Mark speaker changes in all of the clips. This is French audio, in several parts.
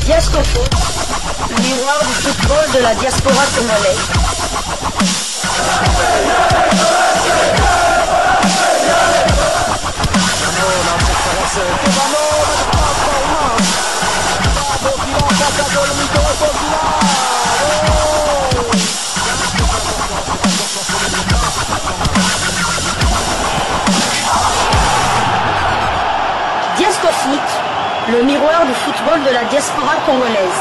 Speaker 1: Diascofoot, miroir du football de la diaspora congolaise. Diascofoot, le miroir du football de la diaspora congolaise.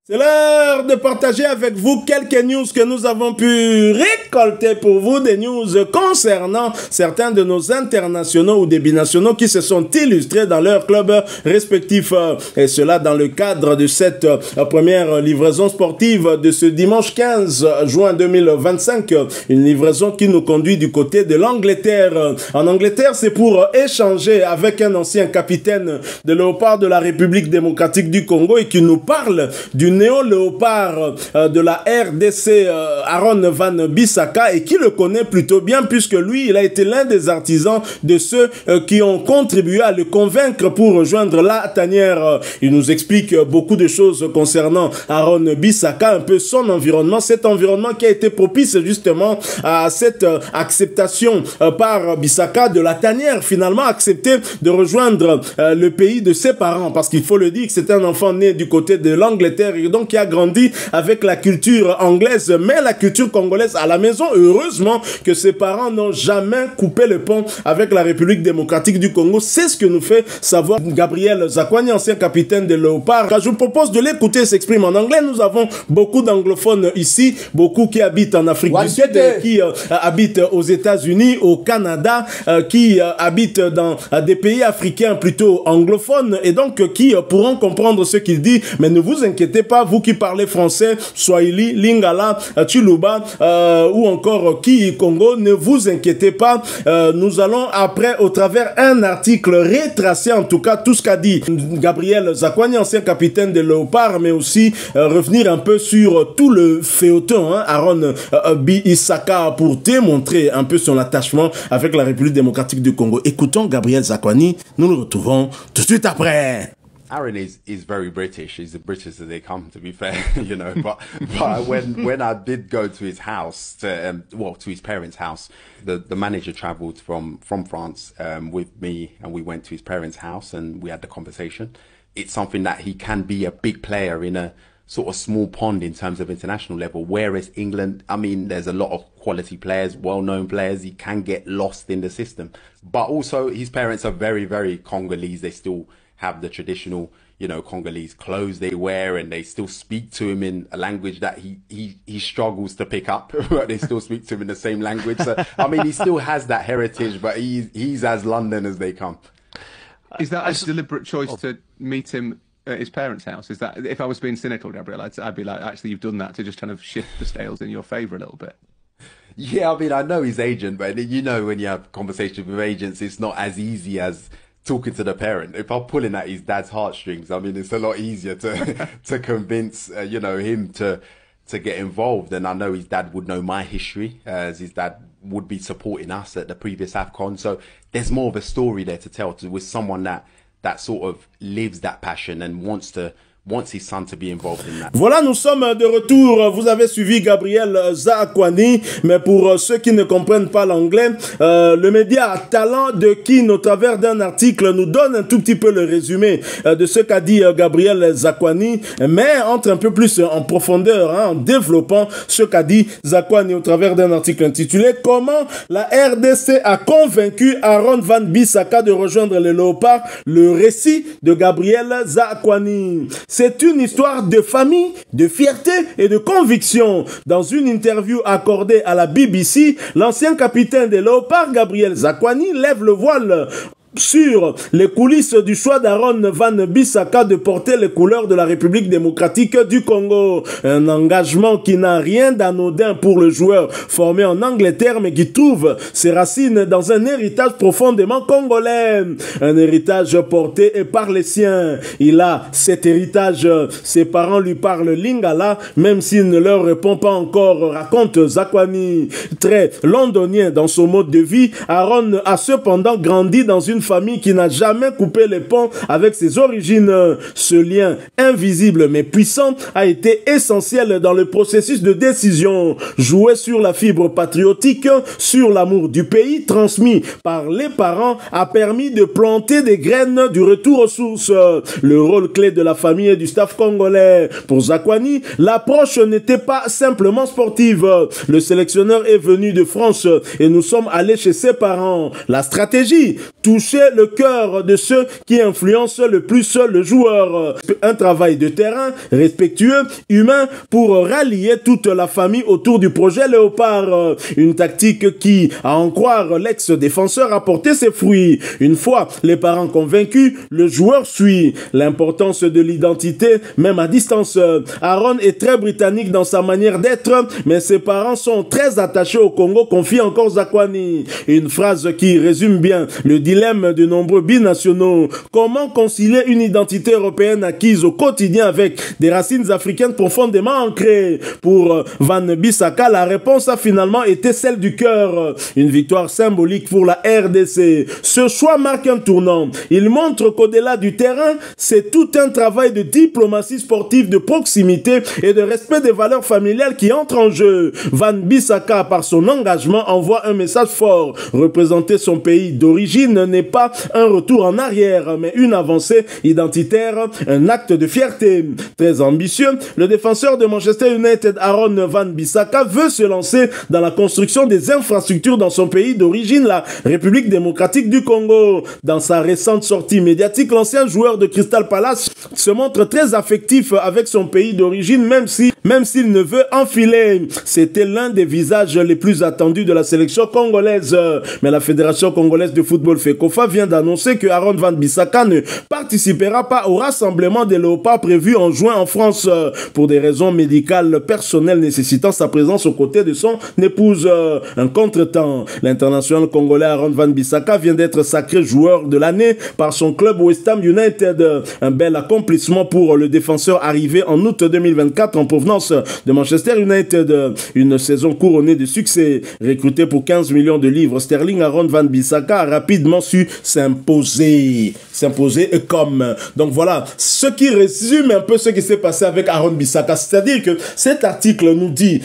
Speaker 2: C'est l'heure de partager avec vous quelques news que nous avons pu récolter pour vous, des news concernant certains de nos internationaux ou des binationaux qui se sont illustrés dans leurs clubs respectifs. Et cela dans le cadre de cette première livraison sportive de ce dimanche 15 juin 2025. Une livraison qui nous conduit du côté de l'Angleterre. En Angleterre, c'est pour échanger avec un ancien capitaine de Léopard de la République démocratique du Congo et qui nous parle du néo-léopard de la RDC, Aaron Van Bissaka, et qui le connaît plutôt bien puisque lui, il a été l'un des artisans de ceux qui ont contribué à le convaincre pour rejoindre la tanière. Il nous explique beaucoup de choses concernant Aaron Bissaka, un peu son environnement, cet environnement qui a été propice justement à cette acceptation par Bissaka de la tanière, finalement accepté de rejoindre le pays de ses parents, parce qu'il faut le dire que c'est un enfant né du côté de l'Angleterre, donc qui a grandi avec la culture anglaise, mais la culture congolaise à la maison. Heureusement que ses parents n'ont jamais coupé le pont avec la République démocratique du Congo. C'est ce que nous fait savoir Gabriel Zakwani, ancien capitaine de Léopard. Je vous propose de l'écouter s'exprimer en anglais. Nous avons beaucoup d'anglophones ici, beaucoup qui habitent en Afrique du Sud, qui habitent aux États-Unis, au Canada, qui habitent dans des pays africains plutôt anglophones, et donc qui pourront comprendre ce qu'il dit. Mais ne vous inquiétez pas, vous qui parlez français, Swahili, Lingala, Chiluba ou encore Congo, ne vous inquiétez pas. Nous allons après, au travers un article, retracer en tout cas tout ce qu'a dit Gabriel Zakwani, ancien capitaine de Léopard, mais aussi revenir un peu sur tout le feuilleton, Aaron Bissaka, pour démontrer un peu son attachement avec la République démocratique du Congo. Écoutons Gabriel Zakwani, nous nous retrouvons tout de suite après.
Speaker 3: Aaron is very British. He's as British as they come, to be fair, you know. But when I did go to his house, to his parents' house, the manager travelled from France with me, and we went to his parents' house and we had the conversation. It's something that he can be a big player in a sort of small pond in terms of international level, whereas England, I mean, there's a lot of quality players, well-known players. He can get lost in the system, but also his parents are very, very Congolese. They still have the traditional, you know, Congolese clothes they wear, and they still speak to him in a language that he struggles to pick up, but they still speak to him in the same language. So, I mean, he still has that heritage, but he's as London as they come.
Speaker 4: Is that a deliberate choice to meet him at his parents' house? Is that, if I was being cynical, Gabriel, I'd be like, actually, you've done that to just kind of shift the scales in your favour a little bit?
Speaker 3: Yeah, I mean, I know his agent, but you know, when you have conversations with agents, it's not as easy as talking to the parent. If I'm pulling at his dad's heartstrings, I mean, it's a lot easier to to convince you know, him to get involved. And I know his dad would know my history, as his dad would be supporting us at the previous AFCON. So there's more of a story there to tell with someone that sort of lives that passion and wants his son to be involved in that.
Speaker 2: Voilà, nous sommes de retour. Vous avez suivi Gabriel Zakwani, mais pour ceux qui ne comprennent pas l'anglais, le média Talent de Kin, au travers d'un article, nous donne un tout petit peu le résumé de ce qu'a dit Gabriel Zakwani, mais entre un peu plus en profondeur, en développant ce qu'a dit Zakwani au travers d'un article intitulé « Comment la RDC a convaincu Aaron Van Bissaka de rejoindre les Léopards ?» Le récit de Gabriel Zakwani. C'est une histoire de famille, de fierté et de conviction. Dans une interview accordée à la BBC, l'ancien capitaine des Léopards, Gabriel Zakwani, lève le voile sur les coulisses du choix d'Aaron Van Bissaka de porter les couleurs de la République démocratique du Congo. Un engagement qui n'a rien d'anodin pour le joueur formé en Angleterre, mais qui trouve ses racines dans un héritage profondément congolais. Un héritage porté par les siens. Il a cet héritage. Ses parents lui parlent lingala, même s'il ne leur répond pas encore, raconte Zakwani. Très londonien dans son mode de vie, Aaron a cependant grandi dans une famille qui n'a jamais coupé les ponts avec ses origines. Ce lien invisible mais puissant a été essentiel dans le processus de décision. Jouer sur la fibre patriotique, sur l'amour du pays transmis par les parents a permis de planter des graines du retour aux sources. Le rôle clé de la famille et du staff congolais. Pour Zakwani, l'approche n'était pas simplement sportive. Le sélectionneur est venu de France et nous sommes allés chez ses parents. La stratégie, toucher le cœur de ceux qui influencent le plus le joueur. Un travail de terrain respectueux, humain, pour rallier toute la famille autour du projet Léopard. Une tactique qui, à en croire l'ex-défenseur, a porté ses fruits. Une fois les parents convaincus, le joueur suit. L'importance de l'identité, même à distance. Aaron est très britannique dans sa manière d'être, mais ses parents sont très attachés au Congo, confie encore Zakwani. Une phrase qui résume bien le dilemme de nombreux binationaux. Comment concilier une identité européenne acquise au quotidien avec des racines africaines profondément ancrées? Pour Van Bissaka, la réponse a finalement été celle du cœur. Une victoire symbolique pour la RDC. Ce choix marque un tournant. Il montre qu'au-delà du terrain, c'est tout un travail de diplomatie sportive, de proximité et de respect des valeurs familiales qui entrent en jeu. Van Bissaka, par son engagement, envoie un message fort. Représenter son pays d'origine n'est pas un retour en arrière, mais une avancée identitaire, un acte de fierté. Très ambitieux, le défenseur de Manchester United, Aaron Van Bissaka, veut se lancer dans la construction des infrastructures dans son pays d'origine, la République démocratique du Congo. Dans sa récente sortie médiatique, l'ancien joueur de Crystal Palace se montre très affectif avec son pays d'origine, même s'il ne veut enfiler. C'était l'un des visages les plus attendus de la sélection congolaise. Mais la Fédération congolaise de football FECOFA vient d'annoncer que Aaron Van Bissaka ne participera pas au rassemblement des Léopards prévu en juin en France pour des raisons médicales personnelles nécessitant sa présence aux côtés de son épouse. Un contretemps, l'international congolais Aaron Van Bissaka vient d'être sacré joueur de l'année par son club West Ham United. Un bel accomplissement pour le défenseur arrivé en août 2024 en provenance de Manchester United. Une saison couronnée de succès. Recruté pour 15 millions de livres sterling, Aaron Van Bissaka a rapidement su s'imposer comme. Donc voilà, ce qui résume un peu ce qui s'est passé avec Aaron Bissaka. C'est-à-dire que cet article nous dit,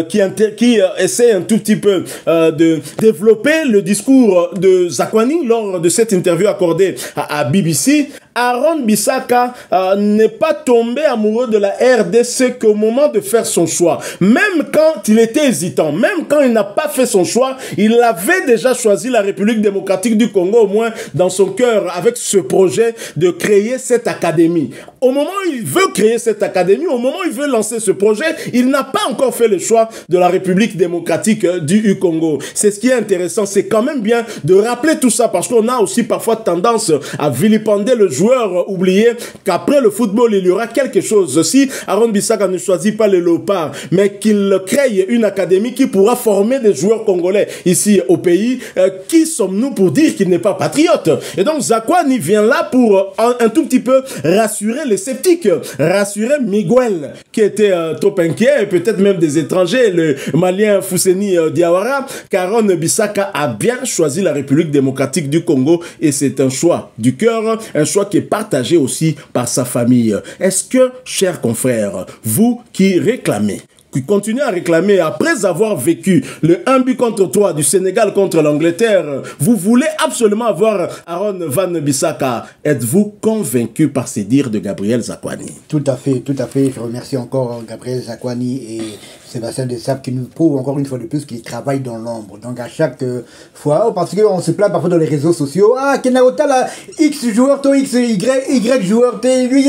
Speaker 2: qui essaie un tout petit peu de développer le discours de Zakwani lors de cette interview accordée à BBC. Aaron Bissaka n'est pas tombé amoureux de la RDC qu'au moment de faire son choix. Même quand il était hésitant, même quand il n'a pas fait son choix, il avait déjà choisi la République démocratique du Congo, au moins dans son cœur, avec ce projet de créer cette académie. Au moment où il veut créer cette académie, au moment où il veut lancer ce projet, il n'a pas encore fait le choix de la République démocratique du Congo. C'est ce qui est intéressant, c'est quand même bien de rappeler tout ça, parce qu'on a aussi parfois tendance à vilipender le joueur, oublier qu'après le football, il y aura quelque chose. Si Aaron Bissaka ne choisit pas les Léopards, mais qu'il crée une académie qui pourra former des joueurs congolais ici au pays, qui sommes-nous pour dire qu'il n'est pas patriote? Et donc Zakwani vient là pour un tout petit peu rassurer les sceptiques, rassurer Miguel, qui était trop inquiet, et peut-être même des étrangers, le Malien Fousseni Diawara, qu'Aaron Bissaka a bien choisi la République démocratique du Congo, et c'est un choix du cœur, un choix qui est partagé aussi par sa famille. Est-ce que, chers confrères, vous qui réclamez, qui continue à réclamer après avoir vécu le 1 but contre 3 du Sénégal contre l'Angleterre, vous voulez absolument avoir Aaron Van Bissaka. Êtes-vous convaincu par ces dires de Gabriel Zakwani?
Speaker 5: Tout à fait, tout à fait. Je remercie encore Gabriel Zakwani et Sébastien Desabre qui nous prouve encore une fois de plus qu'il travaille dans l'ombre. Donc à chaque fois, parce qu'on se plaint parfois dans les réseaux sociaux, ah, Kenaota là, X joueur, toi X, Y joueur, lui,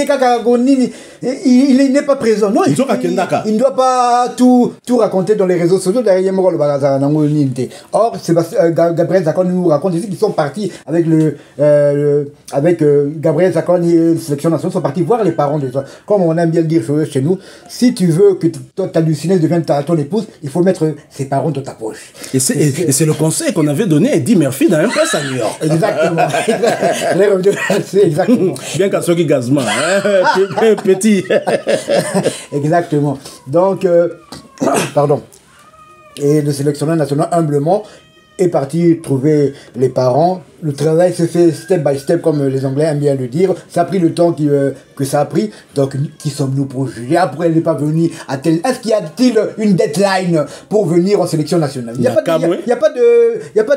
Speaker 5: il n'est pas présent. Non, il ne doit pas tout raconter dans les réseaux sociaux. Or, Gabriel Zakwani nous raconte ici qu'ils sont partis avec Gabriel Zakwani et la sélection nationale, sont partis voir les parents des gens. Comme on aime bien le dire chez nous, si tu veux que ta lucineuse devienne ton épouse, il faut mettre ses parents dans ta poche.
Speaker 2: Et c'est le conseil qu'on avait donné à Eddie Murphy dans un place à New York.
Speaker 5: Exactement. Exactement.
Speaker 2: Bien qu'à ceux qui gazement, petit.
Speaker 5: Exactement. Donc, pardon. Et le sélectionneur national, humblement, est parti trouver les parents. Le travail se fait step by step, comme les Anglais aiment bien le dire. Ça a pris le temps que ça a pris. Donc, qui sommes-nous pour juger? Après, elle n'est pas venue à tel... Est-ce qu'il y a-t-il une deadline pour venir en sélection nationale? Il n'y a pas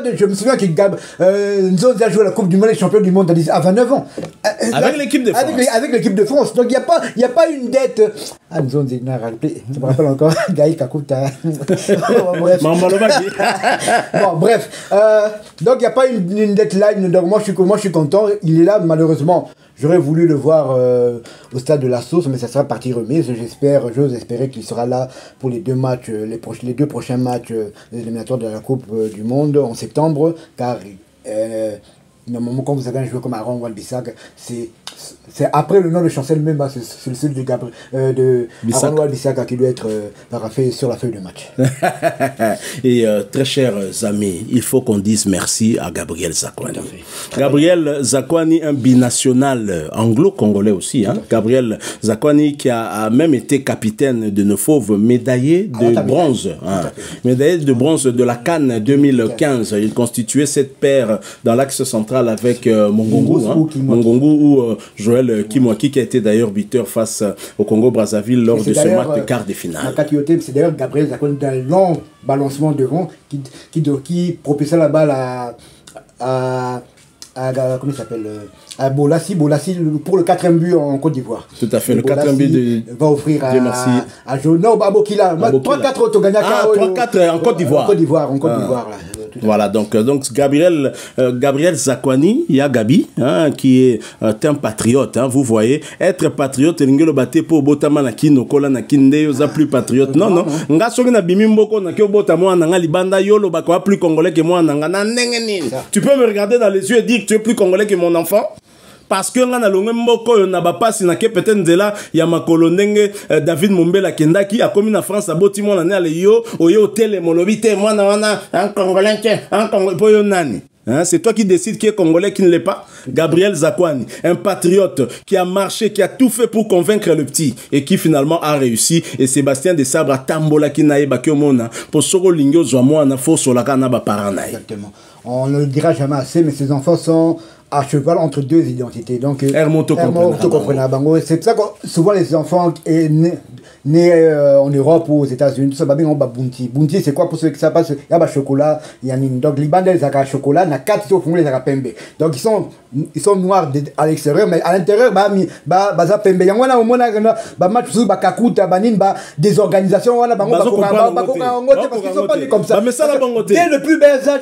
Speaker 5: de... Je me souviens que Nzonzi a joué à la Coupe du Monde et champion du monde à 29 ans.
Speaker 2: Avec l'équipe de France.
Speaker 5: Avec l'équipe de France. Donc, il n'y a pas une dette... Ah, Nzonzi, je me rappelle encore. Gaï Kakuta. Bon, bref. Donc, il n'y a pas une deadline. Donc moi je suis content, il est là. Malheureusement j'aurais voulu le voir au stade de la Source, mais ça sera partie remise. J'ose espérer qu'il sera là pour les deux matchs, les deux prochains matchs des éliminatoires de la Coupe du Monde en septembre, car normalement quand vous avez un joueur comme Aaron Wan-Bissaka, c'est après le nom de Chancel même, c'est le seul de Aaron Wan-Bissaka qui doit être paraphé sur la feuille de match.
Speaker 2: Et très chers amis, il faut qu'on dise merci à Gabriel Zakwani. Gabriel Zakwani, un binational anglo-congolais aussi. Hein? Gabriel Zakwani qui a même été capitaine de nos fauves, médaillé de bronze. Hein? Médaillé de bronze de la CAN 2015. Il constituait cette paire dans l'axe central avec Mongongu. Hein? Mongongu ou Joël Kimwaki, qui a été d'ailleurs buteur face au Congo-Brazzaville lors de ce match de quart de finale.
Speaker 5: C'est d'ailleurs Gabriel Zakwani dans le long balancement devant qui propulsait la balle à comment il s'appelle, à Bolassi pour le 4e but en Côte d'Ivoire.
Speaker 2: Tout à fait, le 4e but
Speaker 5: va offrir à Jono Babokila. 3-4 autres gagnants.
Speaker 2: 3-4 en Côte d'Ivoire.
Speaker 5: En Côte d'Ivoire.
Speaker 2: Voilà, donc Gabriel Zakwani, il y a Gabi, hein, qui est un patriote, hein, vous voyez, être patriote, l'ingelo bate pour botama na kino kola na kinde yoza plus patriote. Non, nga soki na bimi mboko na kyo botama na nga libanda yolo bako plus congolais que moi na nga na ndenge. Tu peux me regarder dans les yeux et dire que tu es plus congolais que mon enfant? Parce que nga na longue mboko na ba pasi na ke peut-être nzela ya makolo ndenge David Mumbela kendaki akomi na France aboti mona na le yo oyo tele molobite mwana wana un congolais poyo nani. Hein, c'est toi qui décides qui est congolais, qui ne l'est pas. Gabriel Zakwani, un patriote qui a marché, qui a tout fait pour convaincre le petit et qui finalement a réussi. Et Sébastien de Sabre a tambola qui naïe bakiomona pour soro lingyo zoamo na fo solaka na ba paranaï.
Speaker 5: Exactement. On ne le dira jamais assez, mais ces enfants sont à cheval entre deux identités. Donc, c'est pour ça que souvent les enfants nés en Europe ou aux États-Unis, ça va bien en Bunti. Bunti, c'est quoi pour ceux qui savent pas? Il y a chocolat, il y a une. Donc, les bandes, ils ont chocolat, il y a 4 qui font les pembe. Donc, ils sont noirs à l'extérieur, mais à l'intérieur, ça pembe. Il y a un moment, match sur Bakakuta, des organisations, parce qu'ils sont pas comme ça. Dès le plus bel âge,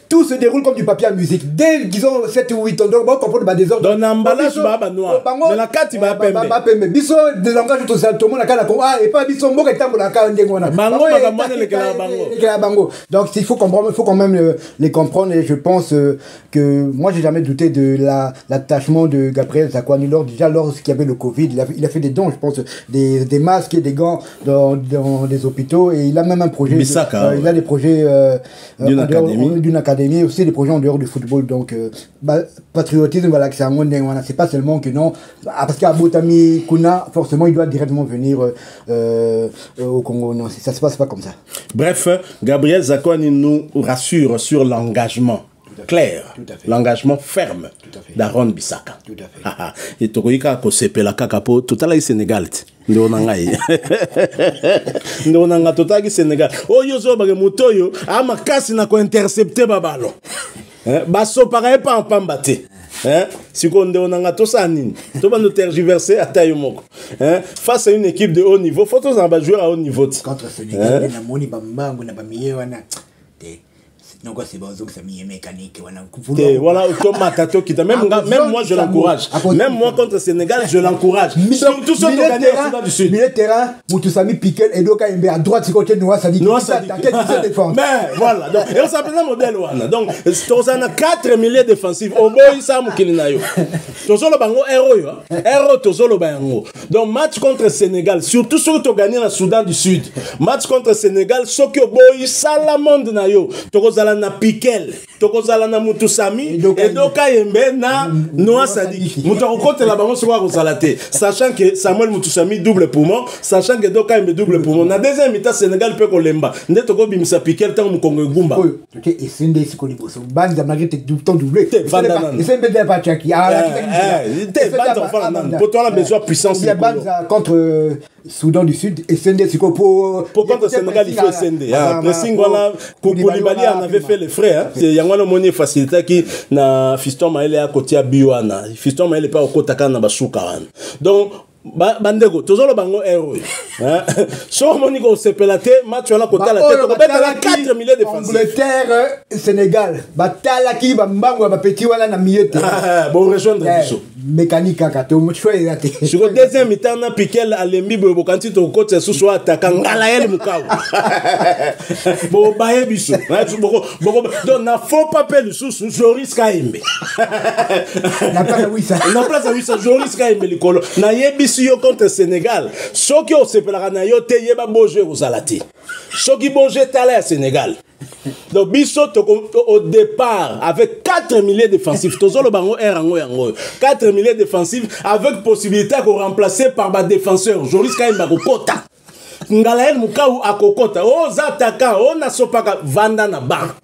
Speaker 5: tout se déroule comme du papier à musique. Dès qu'ils ont 7 ou 8 ans, donc on comprend des ordres.
Speaker 2: Dans l'emballage, noir. Mais la carte, il va pembe.
Speaker 5: Biso, des langages, tout ça, tout le monde a ah, et pas biso, moi, qui est la carte, donc il faut comprendre, il faut quand même les comprendre. Et je pense que moi, j'ai jamais douté de l'attachement de Gabriel Zakwani lorsqu'il y avait le Covid. Il a fait des dons, je pense, des masques et des gants dans des hôpitaux. Et il a même un projet. Il a des projets d'une académie, aussi des projets en dehors du football. Donc, patriotisme, voilà, c'est pas seulement que non. Parce qu'à Botami Kuna, forcément, il doit directement venir au Congo. Non, ça se passe pas comme ça.
Speaker 2: Bref, Gabriel Zakwani nous rassure sur l'engagement clair, l'engagement ferme d'Aaron Bissaka.
Speaker 5: Tout à fait.
Speaker 2: Et Tokoika Kosepela Kakapo, total Sénégal. Ndonangai. Ndonanga total Sénégal. Oh yozo bage mutoyo, ama kasi na ko intercepter babalo. Baso pareil pas en pambate. Si on a tout ça, tout va nous tergiverser à taille moko. Face à une équipe de haut niveau, faut tous en jouer à haut niveau.
Speaker 5: Contre Sénégal, on a moni bamba, on a pas mieux, on a. Non, c'est bon, ça m'y est mécanique.
Speaker 2: Voilà, même moi je l'encourage. Même moi contre Sénégal, je l'encourage. Surtout ceux qui ont gagné au Soudan du Sud.
Speaker 5: Milieu de terrain, Moutoussami Piquel et Doka Mbe à droite, c'est côté Noah Sadi.
Speaker 2: Mais voilà, et on s'appelle un modèle. Donc, on a 4 milieux défensifs. Au boy, ça Moukilinayo. Tozolo Bango, héros, Tozolo Bango. Donc, match contre Sénégal, surtout ceux qui ont gagné au Soudan du Sud. Match contre Sénégal, ceux qui ont boy, Salamonde Nayo. Tozala na Piquel, tokozala na Mutusami, Edoka Yembe na Noah Sadiki. Mutarokote la bango soir aux alaté. Sachant que Samuel Mutusami double poumon, sachant que Edoka Yembe double poumon. Na deuxième mi-temps Sénégal peut kolemba. Nde toko bimisa Piquel tant Mukongo Gumba.
Speaker 5: Et c'est des Sikoliboso. Banza malgré tout temps doublé.
Speaker 2: Et
Speaker 5: c'est bien pas Tchaki.
Speaker 2: Pour toi la besoin puissance.
Speaker 5: Il y a Banza contre Soudan du Sud et Sende Siko pour
Speaker 2: contre Sénégal il faut Sende. Pressing voilà Koulibaly en avait fait les frais. C'est Yangwana Moni facilité qui na Fiston Maël à côté à Bioana. Fiston Maël pas au côté na basuka. Donc bandego tozolo bango héros so moni ko sepelate match wana kota la tête ko betala 4 milliers de défensifs
Speaker 5: Angleterre Sénégal batala ki ba mbango ba petit wana na milieu
Speaker 2: bon rejoindre biso
Speaker 5: mécanique kato mo choix raté
Speaker 2: sur le deuxième mi-temps na Piquel alembi bo kanti to côté sous attaquant ngalael mukau bo baye biso donc na faut pas perdre sous Joris Kaimbe
Speaker 5: na place oui ça
Speaker 2: Joris Kaimbe likolo na yebi yo contre Sénégal, ceux qui ont séparé na yo te yeba boje aux alati. Ceux qui boje tala à Sénégal. Donc biso au départ avec 4 milliers défensifs, tozolo bango erango yango. 4 milliers défensifs avec possibilité qu'on remplacer par ba défenseur. Joris Kaimba ko kota. Ngalael Mukau akokota. Os attaquants, on a sopaka vanda na ba.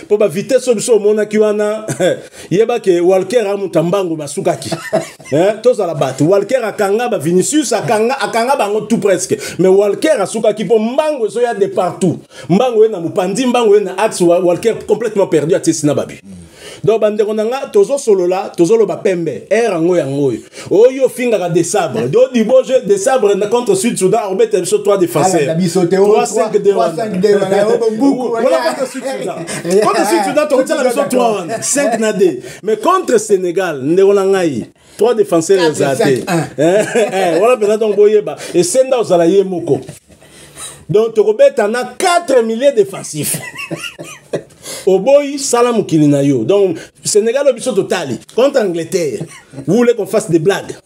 Speaker 2: Pour ba vitesse biso mona kiwana yeba ke Walker amutambango basukaki toza la bat Walker akanga ba Vinicius akanga bango tout presque mais Walker asukaki po mbango so ya de partout mbango na mupandi mbango na axe Walker complètement perdu à Tessina babi. Donc bandeko nanga tozo solo la tozo lo ba pembe erango yango oyo finga ka des sabres do di boje des sabres na contre Sud Soudan orbete biso 3 défenseurs 3-5 de voilà contre Sud Soudan contre Sud Soudan to tela biso 3-5 na D mais contre Sénégal ndeko nangai 3 défenseurs zaté voilà peut-être donc boyeba et senda ozala ye moko donc tokobeta na 4 milliers défensifs Oboy Salam Kilinayo. Donc, Sénégal a totali contre Angleterre. Vous voulez qu'on fasse des blagues?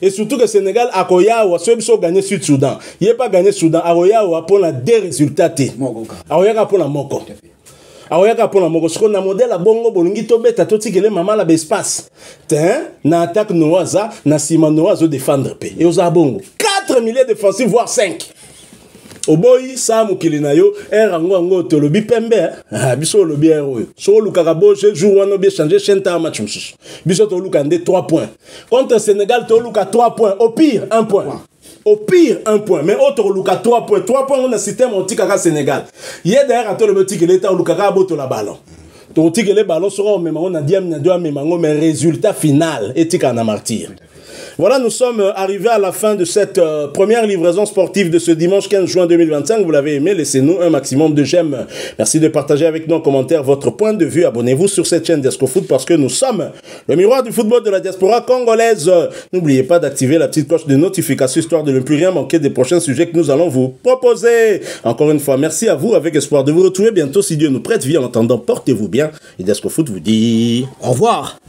Speaker 2: Et surtout que Sénégal a gagné Sud-Soudan. Il n'a pas gagné Soudan. A pour la deux résultats. A pour la Moko. A pour la Moko. Ce qu'on a modèle à Bongo, Bolungi Tobe, Tatoti, que les mamans la espace. Na attaque Noaza, na Sima Noazo défendre. Et aux Abongo. 4 milliers défensifs, voire 5. Oboyi Samu Kilinayo erango ngo tolobi pembe biso lobi héros so luka kaboche jour wana bi changer chenta match mususu biso to luka ndé 3 points contre Sénégal to luka 3 points au pire 1 point au pire 1 point mais autre luka 3 points on a système anti-Kaka Sénégal hier derrière à to le petit que l'état luka ka boto la ballon to tiki le ballon sera même on a diam na doa même mais résultat final etika na martyr. Voilà, nous sommes arrivés à la fin de cette première livraison sportive de ce dimanche 15 juin 2025. Vous l'avez aimé, laissez-nous un maximum de j'aime. Merci de partager avec nous en commentaire votre point de vue. Abonnez-vous sur cette chaîne d'EscoFoot parce que nous sommes le miroir du football de la diaspora congolaise. N'oubliez pas d'activer la petite cloche de notification histoire de ne plus rien manquer des prochains sujets que nous allons vous proposer. Encore une fois, merci à vous avec espoir de vous retrouver bientôt si Dieu nous prête vie. En attendant, portez-vous bien. Et d'EscoFoot vous dit au revoir.